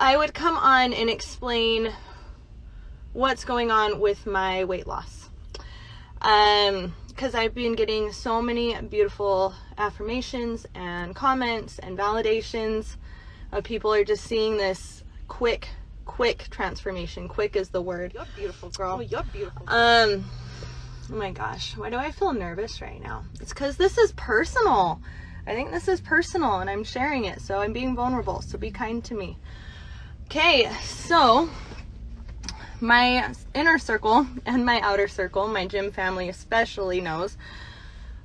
I would come on and explain what's going on with my weight loss. Because I've been getting so many beautiful affirmations and comments and validations of people are just seeing this quick transformation. Quick is the word. You're beautiful, girl. Oh, You're beautiful. Oh my gosh, why do I feel nervous right now? It's because this is personal. I think this is personal and I'm sharing it, so I'm being vulnerable, so be kind to me. Okay, so my inner circle and my outer circle, my gym family especially knows,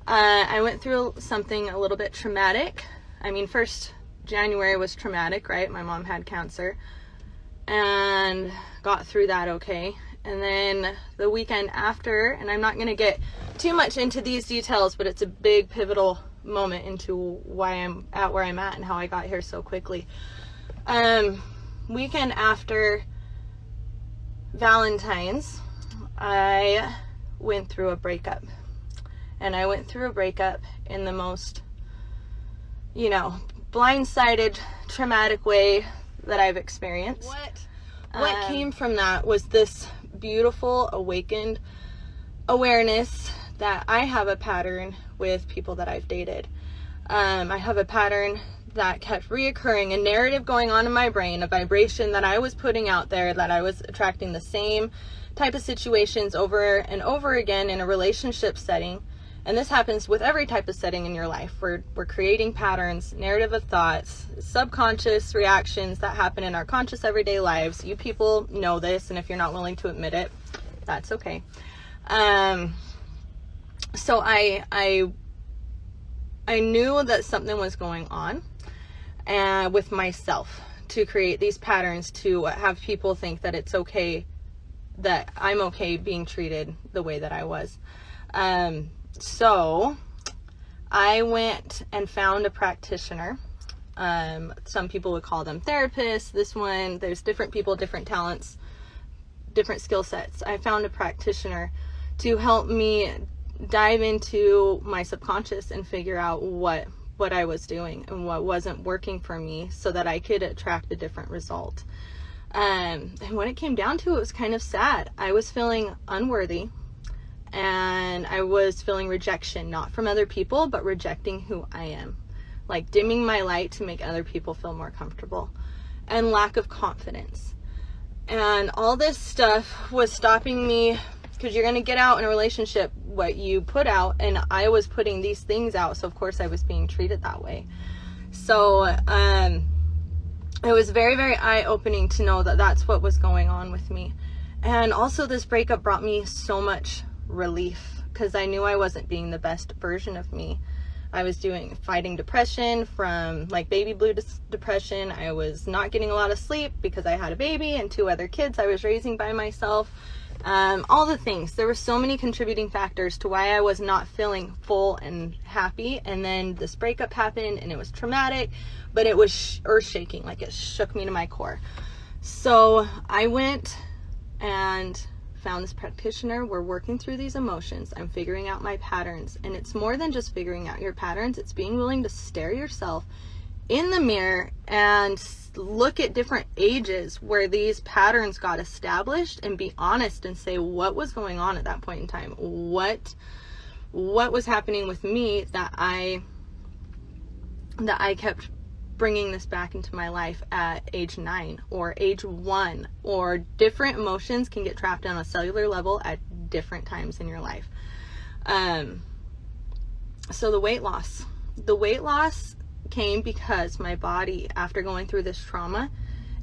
I went through something a little bit traumatic. I mean, first January was traumatic, right? My mom had cancer and got through that okay. And then the weekend after, and I'm not going to get too much into these details, but it's a big pivotal moment into why I'm at where I'm at and how I got here so quickly. Weekend after Valentine's, I went through a breakup. And I went through a breakup in the most, blindsided, traumatic way that I've experienced. What came from that was this beautiful awakened awareness that I have a pattern with people that I've dated. I have a pattern that kept reoccurring, a narrative going on in my brain, a vibration that I was putting out there, that I was attracting the same type of situations over and over again in a relationship setting. And this happens with every type of setting in your life. We're creating patterns, narrative of thoughts, subconscious reactions that happen in our conscious everyday lives. You people know this, and if you're not willing to admit it, that's okay. So I knew that something was going on with myself to create these patterns to have people think that it's okay, that I'm okay being treated the way that I was. So I went and found a practitioner. Some people would call them therapists. This one, there's different people, different talents, different skill sets. I found a practitioner to help me dive into my subconscious and figure out what I was doing and what wasn't working for me so that I could attract a different result. And when it came down to it, it was kind of sad. I was feeling unworthy. And I was feeling rejection, not from other people, but rejecting who I am. Like dimming my light to make other people feel more comfortable. And lack of confidence. And all this stuff was stopping me, because you're going to get out in a relationship what you put out. And I was putting these things out, so of course I was being treated that way. So it was very, very eye-opening to know that that's what was going on with me. And also this breakup brought me so much relief, because I knew I wasn't being the best version of me. I was fighting depression from like baby blue depression. I was not getting a lot of sleep because I had a baby and 2 other kids I was raising by myself. All the things. There were so many contributing factors to why I was not feeling full and happy. And then this breakup happened and it was traumatic, but it was earth-shaking. Like it shook me to my core. So I went and found this practitioner. We're working through these emotions. I'm figuring out my patterns. And it's more than just figuring out your patterns. It's being willing to stare yourself in the mirror and look at different ages where these patterns got established and be honest and say what was going on at that point in time. What was happening with me that I kept bringing this back into my life at age 9 or age 1, or different emotions can get trapped on a cellular level at different times in your life. So the weight loss came because my body, after going through this trauma,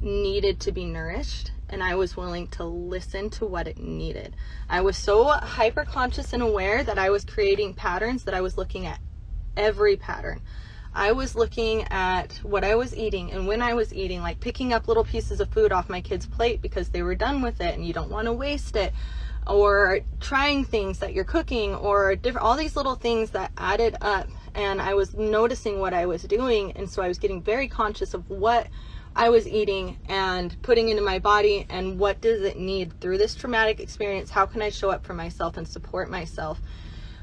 needed to be nourished, and I was willing to listen to what it needed. I was so hyper conscious and aware that I was creating patterns that I was looking at every pattern. I was looking at what I was eating and when I was eating, like picking up little pieces of food off my kids' plate because they were done with it and you don't want to waste it, or trying things that you're cooking, or all these little things that added up. And I was noticing what I was doing, and so I was getting very conscious of what I was eating and putting into my body, and what does it need through this traumatic experience. How can I show up for myself and support myself?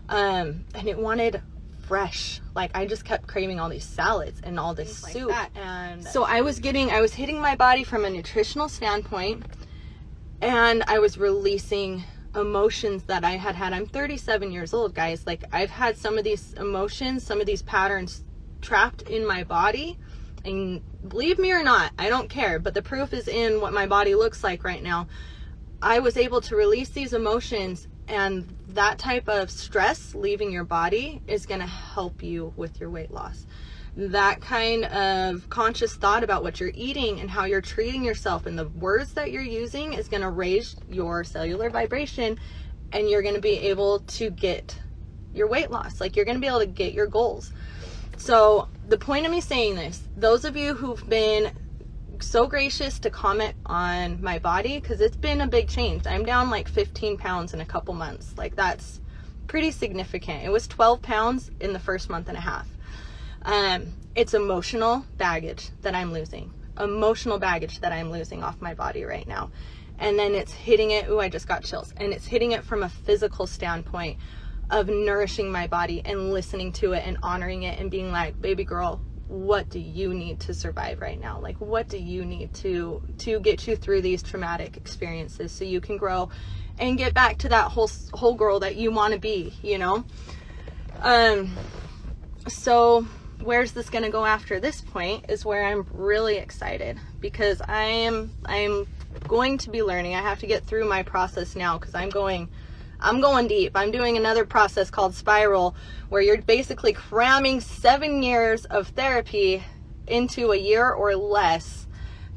And it wanted fresh. Like, I just kept craving all these salads and all this soup. And so I was hitting my body from a nutritional standpoint, and I was releasing emotions that I had. I'm 37 years old, guys. Like, I've had some of these emotions, some of these patterns trapped in my body, and believe me or not, I don't care, but the proof is in what my body looks like right now. I was able to release these emotions, and that type of stress leaving your body is going to help you with your weight loss. That kind of conscious thought about what you're eating and how you're treating yourself and the words that you're using is going to raise your cellular vibration, and you're going to be able to get your weight loss. Like, you're going to be able to get your goals. So the point of me saying this, those of you who've been so gracious to comment on my body, because it's been a big change. I'm down like 15 pounds in a couple months. Like, that's pretty significant. It was 12 pounds in the first month and a half. It's emotional baggage that I'm losing. Emotional baggage that I'm losing off my body right now. And then it's hitting it. Ooh, I just got chills. And it's hitting it from a physical standpoint of nourishing my body and listening to it and honoring it and being like, baby girl, what do you need to survive right now? Like, what do you need to get you through these traumatic experiences so you can grow and get back to that whole girl that you want to be, you know? So where's this going to go after this point is where I'm really excited, because I'm going to be learning. I have to get through my process now, because I'm going deep. I'm doing another process called Spiral, where you're basically cramming 7 years of therapy into a year or less,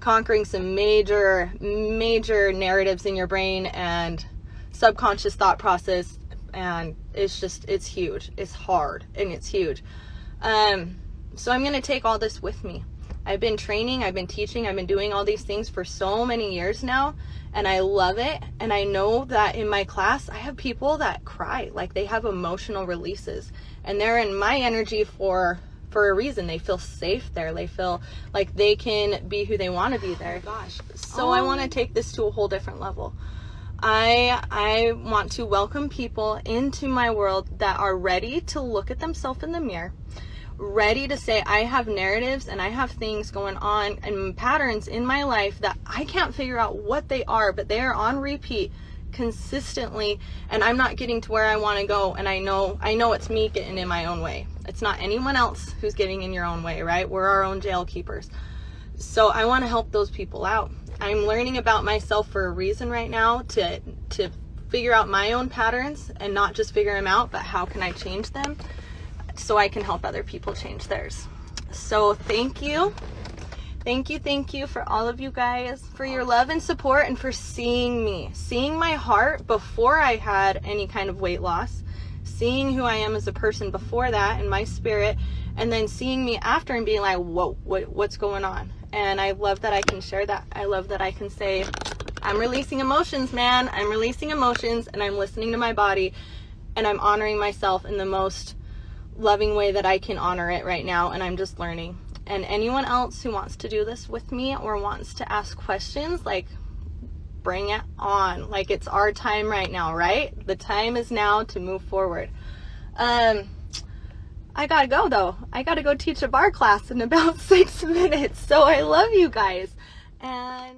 conquering some major narratives in your brain and subconscious thought process. And it's huge. It's hard and it's huge. So I'm going to take all this with me. I've been training, I've been teaching, I've been doing all these things for so many years now, and I love it. And I know that in my class, I have people that cry, like they have emotional releases, and they're in my energy for a reason. They feel safe there. They feel like they can be who they want to be there. Gosh. So I want to take this to a whole different level. I want to welcome people into my world that are ready to look at themselves in the mirror, ready to say, I have narratives and I have things going on and patterns in my life that I can't figure out what they are, but they are on repeat consistently, and I'm not getting to where I want to go. And I know it's me getting in my own way. It's not anyone else who's getting in your own way, right? We're our own jail keepers. So I want to help those people out. I'm learning about myself for a reason right now, to figure out my own patterns, and not just figure them out, but how can I change them so I can help other people change theirs. So thank you for all of you guys, for your love and support, and for seeing my heart before I had any kind of weight loss, seeing who I am as a person before that and my spirit, and then seeing me after and being like, whoa, what's going on? And I love that I can share that. I love that I can say, I'm releasing emotions, man. I'm releasing emotions, and I'm listening to my body, and I'm honoring myself in the most loving way that I can honor it right now. And I'm just learning. And anyone else who wants to do this with me or wants to ask questions, like, bring it on. Like, it's our time right now, right? The time is now to move forward. I gotta go though. I gotta go teach a bar class in about 6 minutes. So I love you guys. And